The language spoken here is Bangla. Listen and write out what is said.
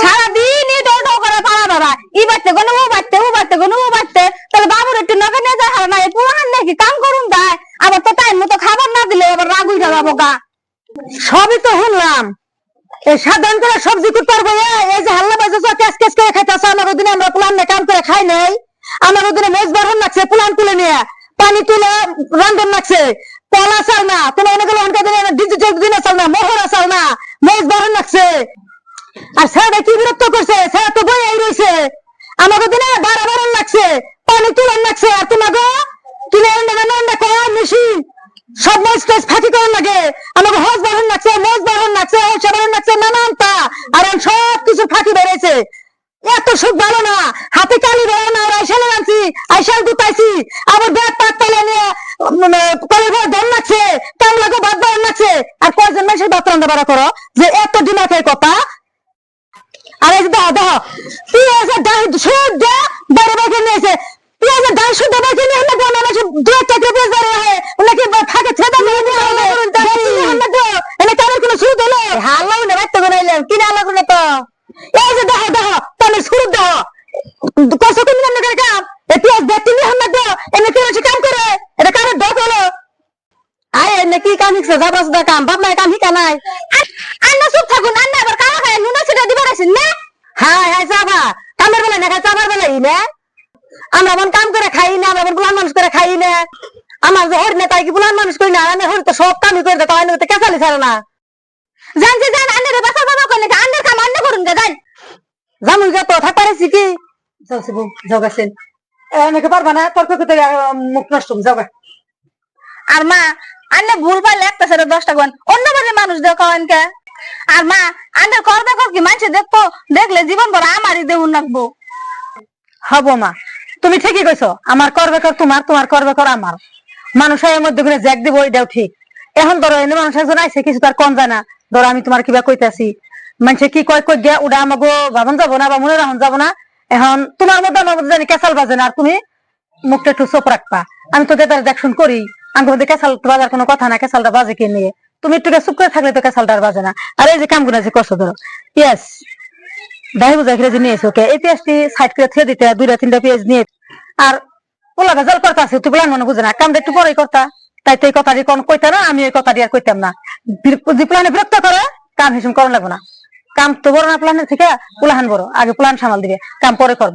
সারাদিন এই দৌড় করে পাড়া বাবা ই বাড়তে গনে ও বাড়তে ও বাড়তে গনে ও বাড়তে তাহলে বাবুর একটু নগর নিয়ে যায় হারা নাই পুরান নাকি কাম করুন দেয় আবার তো টাইম মতো খাবার না দিলে আবার রাগ উঠে যাবো গা। সবই তো শুনলাম, এই সাধারণ করে সবজি করতে পারবো এই যে হাল্লা বাজেছ ক্যাশ ক্যাশ করে খাইতেছ। আমার ওদিনে আমরা পুলান না কাম করে খাই নাই, আমার ওদিনে মেজ বারণ লাগছে পুলান তুলে নিয়ে পানি তুলে রান্ধন লাগছে পলা চাল না তোমার অনেক ডিজিটাল দিনে চাল না মোহরা চাল না মেজ বারণ লাগছে। আর ছেলেটা কি বিরক্ত করছে, ছেলে তো বই রয়েছে আমার ওদিনে বারণ লাগছে পানি তুলান লাগছে। আর তোমাকে তুলে মেশিন সব মজ ফাঁকি করার লাগে আমাকে হজ বারণ লাগছে মজ বারণ লাগছে হসা বারণ লাগছে নানানটা আর সব কিছু ফাঁকি বেড়েছে। এত সুখ ভালো না, হাতে কালি বেরো না, আইসালে আনছি আইসাল গুতাইছি আবার ব্যাগ পাক তালে নিয়ে কলের ঘরে দম লাগছে কাম লাগো বাদ বারণ লাগছে। আর কয়জন মানুষের বাদ রান্না বাড়া করো যে এত দিমাকের কথা। আর এই যে দাও দাও পেঁয়াজের ডাল শুদ্ধ বড় বেগে নিয়েছে পেঁয়াজের ডাল শুদ্ধ বেগে নিয়ে আমরা বলে মানুষ দুই টাকা পেঁয়াজ ধরে হয় নাকি ফাঁকে ছেদা দিয়ে এনে কারোর কোনো সুদ হলো হাল্লাও না বাড়তে বানাইলাম কিনা আলাদা না তো। এই যে দাও দাও তাহলে শুরু দাও কষ্ট তুমি রান্না করে কাম এই পেঁয়াজ দেখতে নিয়ে হান্না দাও এনে কি হচ্ছে কাম করে এটা কারোর দোষ হলো। আয় এনে কি কাম শিখছে যাবাস দা কাম বাপ নাই কাম শিখা নাই আন্না চুপ থাকুন আন্না আবার কালা খায় নুনা সেটা দিবার আছেন না। হ্যাঁ হ্যাঁ যাবা কামের বেলা না চাবার বেলা না আমরা এমন কাম করে খাই না আমরা এমন বুলান মানুষ করে খাই না। আমার যে হরি না তাই কি বুলান মানুষ করি না আমি হরি তো সব কামই করে দেয় তাই তো কেঁচালি ছাড়ে না। জান যে জান আন্নের বাসা বাবা কোনে আন্নের কাম আন্না করুন গা জান জামুন যা তো থাক পারেছি কি যাওছি বউ যাও গেছেন এনেকে পারবা না তর্ক করতে মুখ নষ্ট যাও গা। আর মা আন্নে ভুল পাইলে একটা ছেড়ে 10টা গন অন্য বাড়ির মানুষ দেও কন কে। আর মা আন্নের করবে কর কি মানুষ দেখবো দেখলে জীবন ভর আমারই দেউন রাখবো। হবো মা তুমি ঠিকই কইছো আমার করবে কর তোমার তোমার করবে কর আমার মানুষের মধ্যে গুলো জ্যাক দিব ওইটাও ঠিক। এখন ধরো এনে মানুষ একজন আইসে কিছু তার কম যায় না ধরো আমি তোমার কিবা কইতাছি মানুষে কি কয় কই গিয়া ওটা আমাকে ভাবন যাবো না বা মনে রাখুন যাবো না। এখন তোমার মধ্যে আমার মধ্যে জানি কেঁচাল বাজে না আর তুমি মুখটা একটু চোপ রাখবা আমি তো গেতার দেখুন করি আমার মধ্যে কেঁচাল বাজার কোনো কথা না কেঁচালটা বাজে কে নিয়ে তুমি একটু চুপ করে থাকলে তো কেঁচালটা আর বাজে না। আর এই যে কামগুলো যে করছো ধরো ইয়েস দাহি বুঝাই ফিরে নিয়ে এসে ওকে এই পেঁয়াজটি সাইড করে থিয়ে দিতে 2-3টা পেঁয়াজ নিয়ে আর পোলা ভেজাল করতে আছে তুই প্লান মনে বুঝে না কামটা একটু পরেই করতা তাই তো এই কথাটি কোন কইতা না আমি এই কথাটি আর কইতাম না। যে প্লানে বিরক্ত করে কাম হিসেবে করা লাগবো না কাম তো বড় না প্লানের থেকে প্লান বড় আগে প্লান সামাল দিবে কাম পরে করবা।